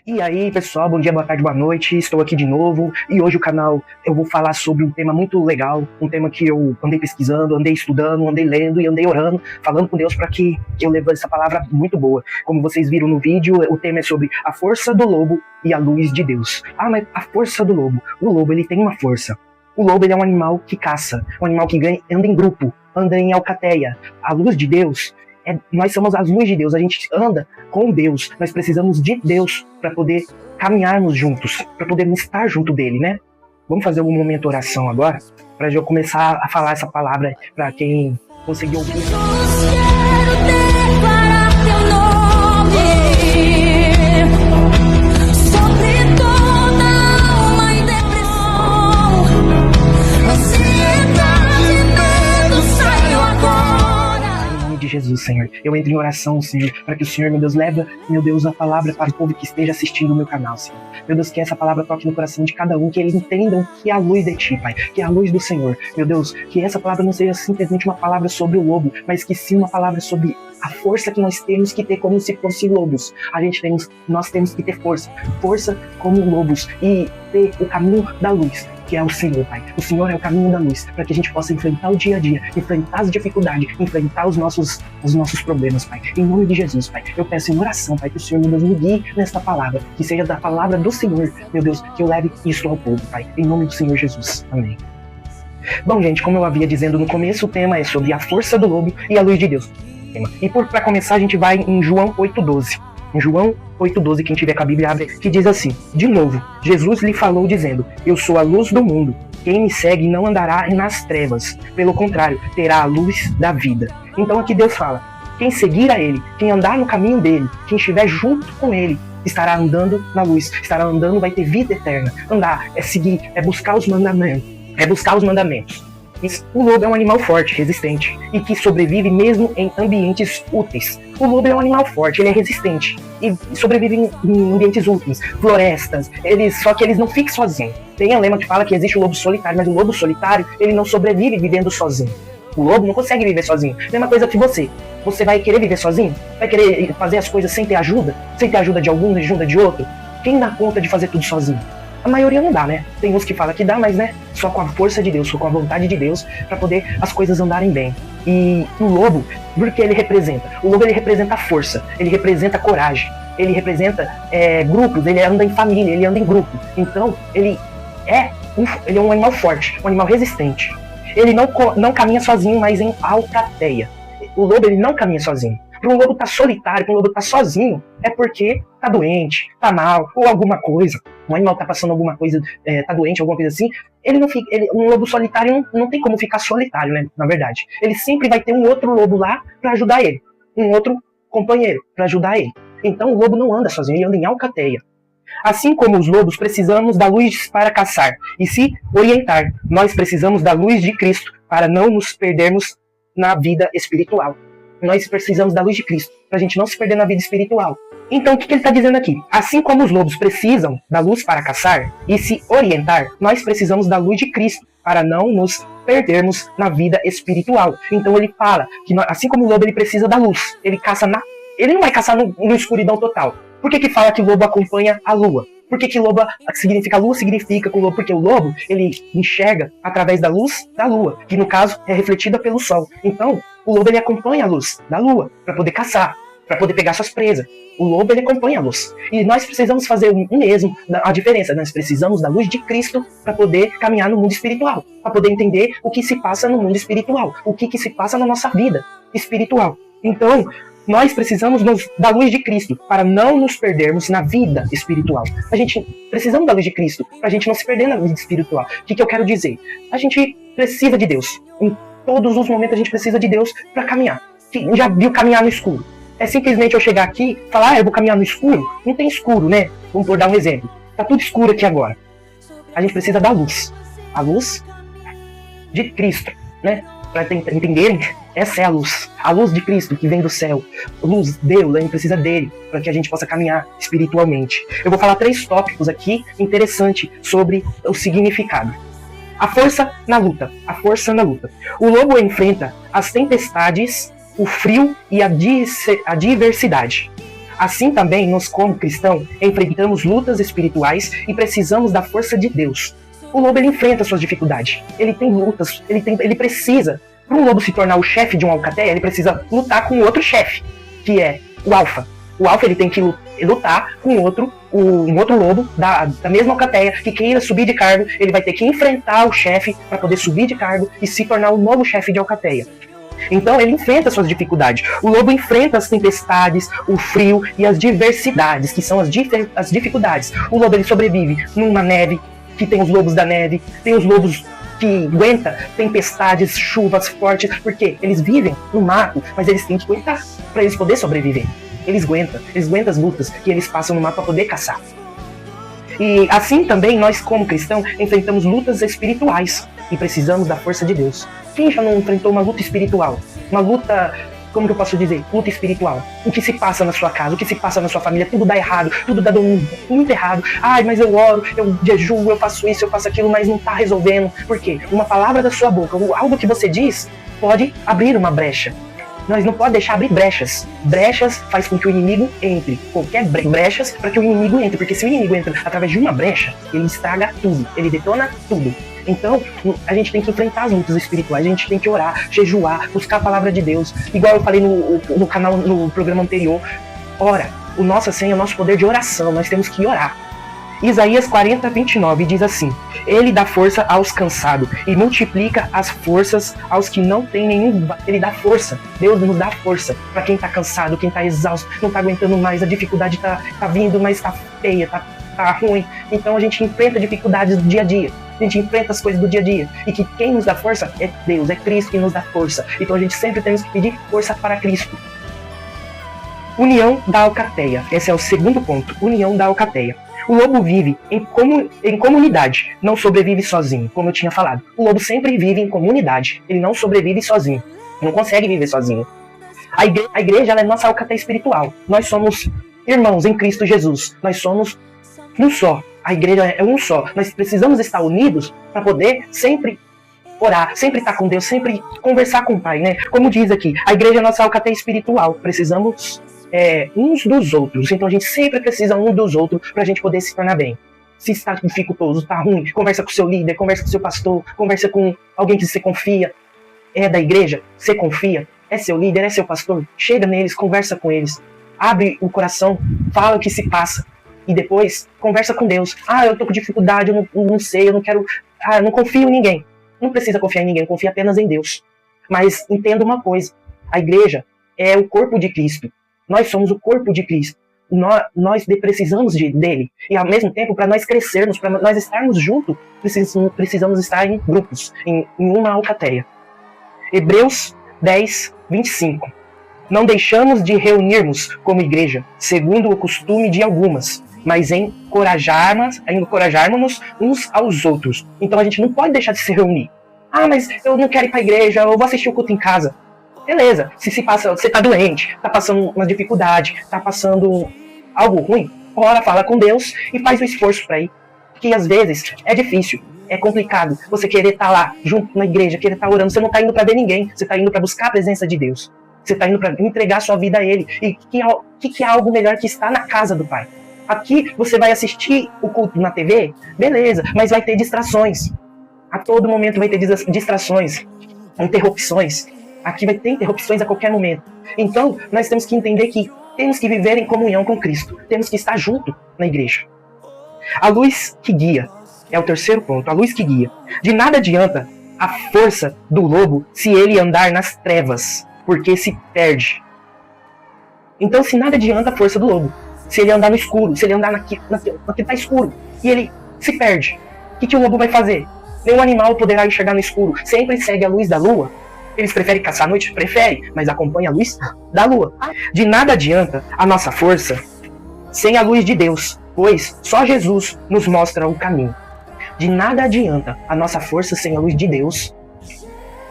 E aí, pessoal, bom dia, boa tarde, boa noite, estou aqui de novo e hoje o canal eu vou falar sobre um tema muito legal, um tema que eu andei pesquisando, andei estudando, andei lendo e andei orando, falando com Deus para que eu leve essa palavra muito boa. Como vocês viram no vídeo, o tema é sobre a força do lobo e a luz de Deus. Ah, mas a força do lobo, o lobo ele tem uma força. O lobo ele é um animal que caça, um animal que anda em grupo, anda em alcateia. A luz de Deus, nós somos as luzes de Deus, a gente anda com Deus, nós precisamos de Deus para poder caminharmos juntos, para podermos estar junto dele, né? Vamos fazer um momento de oração agora, para eu começar a falar essa palavra para quem conseguiu ouvir. Jesus, Senhor, eu entro em oração, Senhor, para que o Senhor, meu Deus, leve, meu Deus, a palavra para o povo que esteja assistindo o meu canal, Senhor. Meu Deus, que essa palavra toque no coração de cada um, que eles entendam que é a luz de Ti, Pai, que é a luz do Senhor. Meu Deus, que essa palavra não seja simplesmente uma palavra sobre o lobo, mas que sim uma palavra sobre a força que nós temos que ter como se fossem lobos. Nós temos que ter força como lobos e ter o caminho da luz, que é o Senhor, Pai. O Senhor é o caminho da luz, para que a gente possa enfrentar o dia a dia, enfrentar as dificuldades, enfrentar os nossos problemas, Pai. Em nome de Jesus, Pai, eu peço em oração, Pai, que o Senhor, meu Deus, me guie nesta palavra, que seja da palavra do Senhor, meu Deus, que eu leve isso ao povo, Pai. Em nome do Senhor Jesus. Amém. Bom, gente, como eu havia dizendo no começo, o tema é sobre a força do lobo e a luz de Deus. E para começar, a gente vai em João 8,12. Em João 8,12, quem tiver com a Bíblia abre, que diz assim: de novo, Jesus lhe falou dizendo: eu sou a luz do mundo. Quem me segue não andará nas trevas. Pelo contrário, terá a luz da vida. Então aqui Deus fala: quem seguir a Ele, quem andar no caminho dEle, quem estiver junto com Ele, estará andando na luz, estará andando, vai ter vida eterna. Andar é seguir, é buscar os mandamentos. O lobo é um animal forte, resistente, e que sobrevive mesmo em ambientes úteis. O lobo é um animal forte, ele é resistente, e sobrevive em ambientes úteis, florestas, só que eles não ficam sozinhos. Tem a lema que fala que existe o lobo solitário, mas o lobo solitário, ele não sobrevive vivendo sozinho. O lobo não consegue viver sozinho. Mesma coisa que você. Você vai querer viver sozinho? Vai querer fazer as coisas sem ter ajuda? Sem ter ajuda de algum, ajuda de outro? Quem dá conta de fazer tudo sozinho? A maioria não dá, né? Tem uns que falam que dá, mas né, só com a força de Deus, só com a vontade de Deus, para poder as coisas andarem bem. E o lobo, por que ele representa? O lobo ele representa a força, ele representa a coragem, ele representa grupos, ele anda em família, ele anda em grupo. Então, ele é um animal forte, um animal resistente. Ele não caminha sozinho, mas em alcateia. O lobo ele não caminha sozinho. Para um lobo estar solitário, para um lobo estar sozinho, é porque tá doente, tá mal, ou alguma coisa. Um animal tá passando alguma coisa, tá doente, alguma coisa assim. Ele não fica, um lobo solitário não tem como ficar solitário, né? Na verdade, ele sempre vai ter um outro lobo lá para ajudar ele, um outro companheiro para ajudar ele. Então o lobo não anda sozinho, ele anda em alcateia. Assim como os lobos, precisamos da luz para caçar e se orientar. Nós precisamos da luz de Cristo para não nos perdermos na vida espiritual. Nós precisamos da luz de Cristo, para a gente não se perder na vida espiritual. Então, o que ele está dizendo aqui? Assim como os lobos precisam da luz para caçar e se orientar, nós precisamos da luz de Cristo, para não nos perdermos na vida espiritual. Então, ele fala que, assim como o lobo ele precisa da luz, ele não vai caçar no escuridão total. Por que fala que o lobo acompanha a lua? Por que lobo significa lua? Significa que o lobo, porque o lobo ele enxerga através da luz da lua, que no caso é refletida pelo sol. Então, o lobo ele acompanha a luz da lua para poder caçar, para poder pegar suas presas. O lobo ele acompanha a luz. E nós precisamos fazer o mesmo, a diferença. Nós precisamos da luz de Cristo para poder caminhar no mundo espiritual, para poder entender o que se passa no mundo espiritual, o que se passa na nossa vida espiritual. Então, nós precisamos da luz de Cristo para não nos perdermos na vida espiritual. A gente precisamos da luz de Cristo para a gente não se perder na vida espiritual. O que eu quero dizer? A gente precisa de Deus. Em todos os momentos a gente precisa de Deus para caminhar. Quem já viu caminhar no escuro? É simplesmente eu chegar aqui e falar, eu vou caminhar no escuro? Não tem escuro, né? Vamos dar um exemplo. Tá tudo escuro aqui agora. A gente precisa da luz. A luz de Cristo, né? Para entenderem, essa é a luz de Cristo que vem do céu. A luz, Deus, a gente precisa dele para que a gente possa caminhar espiritualmente. Eu vou falar 3 tópicos aqui interessantes sobre o significado. A força na luta. A força na luta. O lobo enfrenta as tempestades, o frio e a diversidade. Assim também, nós como cristãos, enfrentamos lutas espirituais e precisamos da força de Deus. O lobo, ele enfrenta suas dificuldades. Ele tem lutas, ele precisa. Para um lobo se tornar o chefe de uma alcateia, ele precisa lutar com outro chefe, que é o alfa. O alfa, ele tem que lutar com um outro lobo da mesma alcateia que queira subir de cargo. Ele vai ter que enfrentar o chefe para poder subir de cargo e se tornar o novo chefe de alcateia. Então ele enfrenta suas dificuldades. O lobo enfrenta as tempestades, o frio e as diversidades, que são as dificuldades. O lobo, ele sobrevive numa neve, que tem os lobos da neve, tem os lobos que aguentam tempestades, chuvas fortes, porque eles vivem no mato, mas eles têm que aguentar para eles poderem sobreviver. Eles aguentam as lutas que eles passam no mato para poder caçar. E assim também nós, como cristãos, enfrentamos lutas espirituais e precisamos da força de Deus. Quem já não enfrentou uma luta espiritual? Uma luta, como que eu posso dizer? Luta espiritual. O que se passa na sua casa, o que se passa na sua família, tudo dá errado, tudo dá muito errado. Ai, mas eu oro, eu jejuo, eu faço isso, eu faço aquilo, mas não está resolvendo. Por quê? Uma palavra da sua boca, algo que você diz, pode abrir uma brecha. Nós não podemos deixar abrir brechas. Brechas faz com que o inimigo entre. Qualquer brechas para que o inimigo entre. Porque se o inimigo entra através de uma brecha, ele estraga tudo. Ele detona tudo. Então, a gente tem que enfrentar as lutas espirituais. A gente tem que orar, jejuar, buscar a palavra de Deus. Igual eu falei no canal, no programa anterior. Ora, o nosso senha é o nosso poder de oração. Nós temos que orar. Isaías 40, 29 diz assim: Ele dá força aos cansados e multiplica as forças aos que não têm nenhum. Ele dá força. Deus nos dá força para quem está cansado, quem está exausto, não está aguentando mais, a dificuldade está vindo, mas está feia, tá ruim. Então a gente enfrenta dificuldades do dia a dia. A gente enfrenta as coisas do dia a dia. E que quem nos dá força é Deus, é Cristo que nos dá força. Então a gente sempre temos que pedir força para Cristo. União da alcateia. Esse é o segundo ponto. União da alcateia. O lobo vive em comunidade, não sobrevive sozinho, como eu tinha falado. O lobo sempre vive em comunidade, ele não sobrevive sozinho, não consegue viver sozinho. A igreja ela é nossa alcateia espiritual. Nós somos irmãos em Cristo Jesus, nós somos um só. A igreja é um só. Nós precisamos estar unidos para poder sempre orar, sempre estar com Deus, sempre conversar com o Pai, né? Como diz aqui, a igreja é nossa alcateia espiritual, precisamos uns dos outros. Então a gente sempre precisa um dos outros para a gente poder se tornar bem. Se está dificultoso, está ruim, conversa com o seu líder, conversa com o seu pastor, conversa com alguém que você confia. É da igreja, você confia, é seu líder, é seu pastor. Chega neles, conversa com eles, abre o coração, fala o que se passa e depois conversa com Deus. Eu tô com dificuldade, eu não sei, eu não quero, eu não confio em ninguém. Não precisa confiar em ninguém, confia apenas em Deus. Mas entenda uma coisa, a igreja é o corpo de Cristo. Nós somos o corpo de Cristo. Nós precisamos dele. E ao mesmo tempo, para nós crescermos, para nós estarmos juntos, precisamos estar em grupos, em uma alcateia. Hebreus 10, 25. Não deixamos de reunirmos como igreja, segundo o costume de algumas, mas encorajarmos uns aos outros. Então a gente não pode deixar de se reunir. Mas eu não quero ir para a igreja, eu vou assistir o culto em casa. Beleza, se passa, você tá doente, tá passando uma dificuldade, tá passando algo ruim, ora, fala com Deus e faz o esforço para ir. Porque às vezes é difícil, é complicado você querer estar lá, junto na igreja, querer estar orando, você não tá indo para ver ninguém, você tá indo para buscar a presença de Deus. Você tá indo para entregar sua vida a Ele. E que é algo melhor que estar na casa do Pai? Aqui você vai assistir o culto na TV, beleza, mas vai ter distrações. A todo momento vai ter distrações, interrupções. Aqui vai ter interrupções a qualquer momento. Então, nós temos que entender que temos que viver em comunhão com Cristo. Temos que estar junto na igreja. A luz que guia. É o terceiro ponto. A luz que guia. De nada adianta a força do lobo se ele andar nas trevas, porque se perde. Então, se nada adianta a força do lobo, se ele andar no escuro, se ele andar naquilo que está escuro, e ele se perde, o que o lobo vai fazer? Nenhum animal poderá enxergar no escuro. Sempre segue a luz da lua. Eles preferem caçar à noite? Prefere, mas acompanha a luz da lua. De nada adianta a nossa força sem a luz de Deus, pois só Jesus nos mostra o caminho. De nada adianta a nossa força sem a luz de Deus,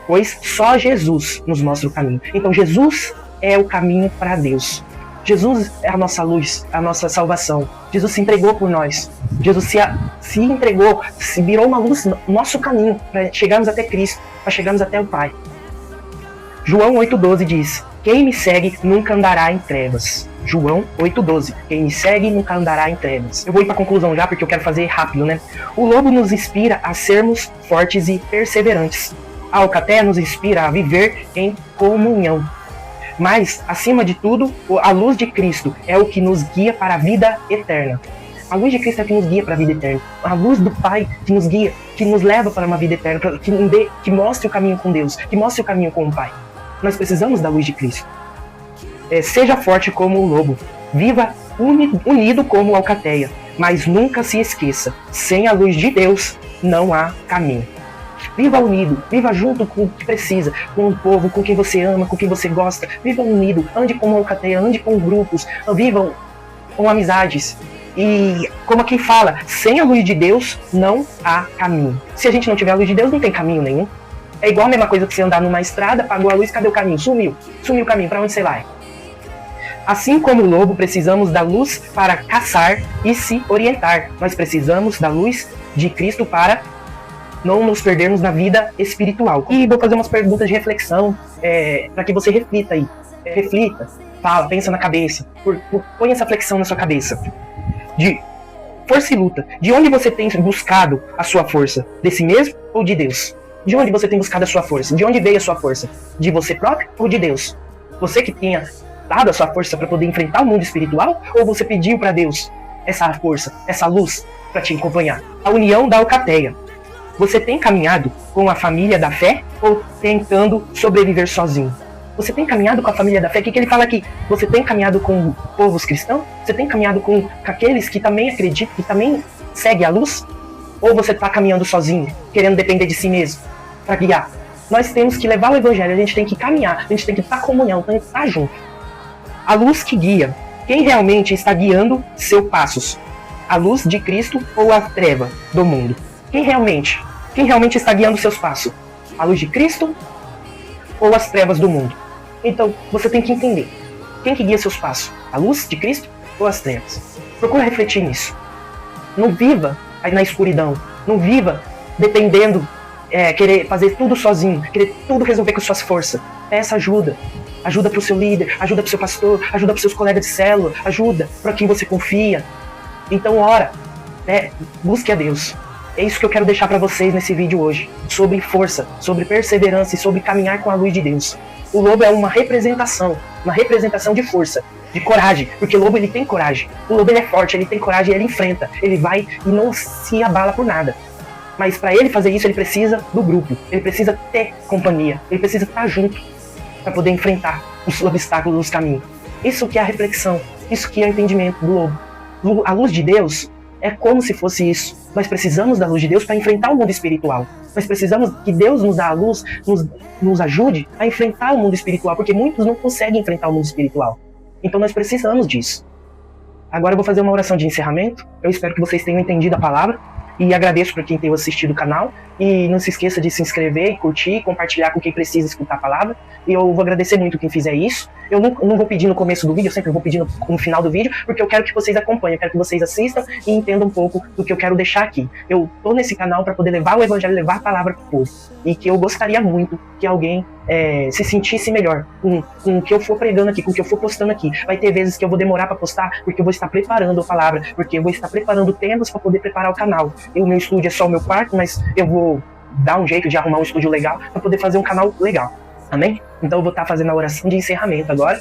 pois só Jesus nos mostra o caminho. Então Jesus é o caminho para Deus. Jesus é a nossa luz, a nossa salvação. Jesus se entregou por nós. Jesus se entregou, se virou uma luz no nosso caminho para chegarmos até Cristo, para chegarmos até o Pai. João 8,12 diz: Quem me segue nunca andará em trevas. João 8,12. Quem me segue nunca andará em trevas. Eu vou ir para a conclusão já, porque eu quero fazer rápido, né? O lobo nos inspira a sermos fortes e perseverantes. A alcateia nos inspira a viver em comunhão. Mas, acima de tudo, a luz de Cristo é o que nos guia para a vida eterna. A luz de Cristo é o que nos guia para a vida eterna. A luz do Pai que nos guia, que nos leva para uma vida eterna, que mostre o caminho com Deus, que mostre o caminho com o Pai. Nós precisamos da luz de Cristo. Seja forte como o lobo. Viva unido como a alcateia. Mas nunca se esqueça, sem a luz de Deus não há caminho. Viva unido, viva junto com o que precisa, com o povo, com quem você ama, com quem você gosta. Viva unido, ande como alcateia, ande com grupos, vivam com amizades. E como quem fala, sem a luz de Deus não há caminho. Se a gente não tiver a luz de Deus, não tem caminho nenhum. É igual a mesma coisa que você andar numa estrada, apagou a luz, cadê o caminho? Sumiu o caminho, para onde você vai? Assim como o lobo, precisamos da luz para caçar e se orientar. Nós precisamos da luz de Cristo para não nos perdermos na vida espiritual. E vou fazer umas perguntas de reflexão, para que você reflita aí. Reflita, fala, pensa na cabeça. Põe essa flexão na sua cabeça. De força e luta. De onde você tem buscado a sua força? De si mesmo ou de Deus? De onde você tem buscado a sua força? De onde veio a sua força? De você próprio ou de Deus? Você que tenha dado a sua força para poder enfrentar o mundo espiritual? Ou você pediu para Deus essa força, essa luz para te acompanhar? A união da alcateia. Você tem caminhado com a família da fé ou tentando sobreviver sozinho? Você tem caminhado com a família da fé? O que ele fala aqui? Você tem caminhado com povos cristãos? Você tem caminhado com aqueles que também acreditam, que também seguem a luz? Ou você está caminhando sozinho, querendo depender de si mesmo para guiar? Nós temos que levar o evangelho, a gente tem que caminhar, a gente tem que estar em comunhão, tem que estar junto. A luz que guia. Quem realmente está guiando seus passos? A luz de Cristo ou a treva do mundo? Quem realmente está guiando seus passos? A luz de Cristo ou as trevas do mundo? Então, você tem que entender. Quem que guia seus passos? A luz de Cristo ou as trevas? Procura refletir nisso. Não viva na escuridão. Não viva dependendo, querer fazer tudo sozinho, querer tudo resolver com suas forças. Peça ajuda. Ajuda para o seu líder, ajuda para o seu pastor, ajuda para os seus colegas de célula, ajuda para quem você confia. Então ora, busque a Deus. É isso que eu quero deixar para vocês nesse vídeo hoje, sobre força, sobre perseverança e sobre caminhar com a luz de Deus. O lobo é uma representação de força, de coragem, porque o lobo ele tem coragem. O lobo ele é forte, ele tem coragem, ele enfrenta, ele vai e não se abala por nada. Mas para ele fazer isso, ele precisa do grupo, ele precisa ter companhia, ele precisa estar junto para poder enfrentar os obstáculos dos caminhos. Isso que é a reflexão, isso que é o entendimento do lobo. A luz de Deus é como se fosse isso. Nós precisamos da luz de Deus para enfrentar o mundo espiritual. Nós precisamos que Deus nos dê a luz, nos ajude a enfrentar o mundo espiritual, porque muitos não conseguem enfrentar o mundo espiritual. Então nós precisamos disso. Agora eu vou fazer uma oração de encerramento. Eu espero que vocês tenham entendido a palavra. E agradeço por quem tenha assistido o canal. E não se esqueça de se inscrever, curtir, compartilhar com quem precisa escutar a palavra. E eu vou agradecer muito quem fizer isso. Eu não vou pedir no começo do vídeo, eu sempre vou pedir no final do vídeo, porque eu quero que vocês acompanhem, eu quero que vocês assistam e entendam um pouco do que eu quero deixar aqui. Eu tô nesse canal para poder levar o evangelho, levar a palavra pro povo. E que eu gostaria muito que alguém se sentisse melhor com o que eu for pregando aqui, com o que eu for postando aqui. Vai ter vezes que eu vou demorar para postar, porque eu vou estar preparando a palavra, porque eu vou estar preparando temas para poder preparar o canal. E o meu estúdio é só o meu quarto, mas eu vou dar um jeito de arrumar um estúdio legal para poder fazer um canal legal. Amém? Então eu vou estar fazendo a oração de encerramento agora.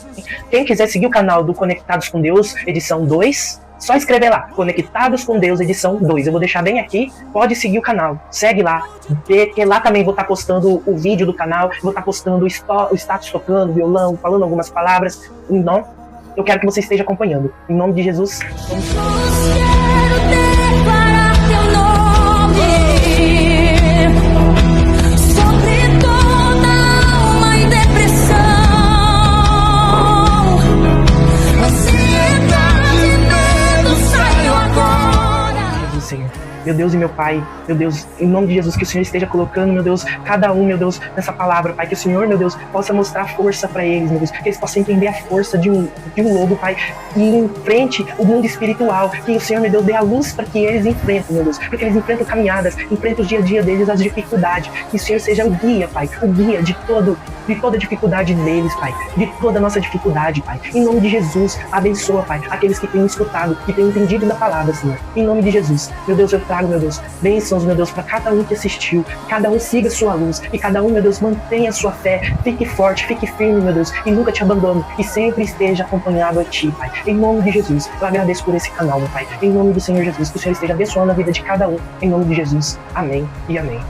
Quem quiser seguir o canal do Conectados com Deus, edição 2, só escrever lá, Conectados com Deus, edição 2. Eu vou deixar bem aqui, pode seguir o canal. Segue lá, porque lá também vou estar postando o vídeo do canal, vou estar postando o status tocando, violão, falando algumas palavras. Então, eu quero que você esteja acompanhando. Em nome de Jesus, meu Deus e meu Pai, meu Deus, em nome de Jesus, que o Senhor esteja colocando, meu Deus, cada um, meu Deus, nessa palavra, Pai, que o Senhor, meu Deus, possa mostrar força para eles, meu Deus, que eles possam entender a força de um lobo, Pai, e enfrente o mundo espiritual, que o Senhor, meu Deus, dê a luz para que eles enfrentem, meu Deus, porque eles enfrentam caminhadas, enfrentam o dia a dia deles, as dificuldades, que o Senhor seja o guia, Pai, o guia de toda a dificuldade deles, Pai, de toda a nossa dificuldade, Pai, em nome de Jesus, abençoa, Pai, aqueles que têm escutado, que têm entendido da palavra, Senhor, em nome de Jesus, meu Deus, eu trago, meu Deus, bênçãos, meu Deus, para cada um que assistiu, cada um siga sua luz, e cada um, meu Deus, mantenha a sua fé, fique forte, fique firme, meu Deus, e nunca te abandone, e sempre esteja acompanhado a Ti, Pai, em nome de Jesus, eu agradeço por esse canal, meu Pai, em nome do Senhor Jesus, que o Senhor esteja abençoando a vida de cada um, em nome de Jesus, amém e amém.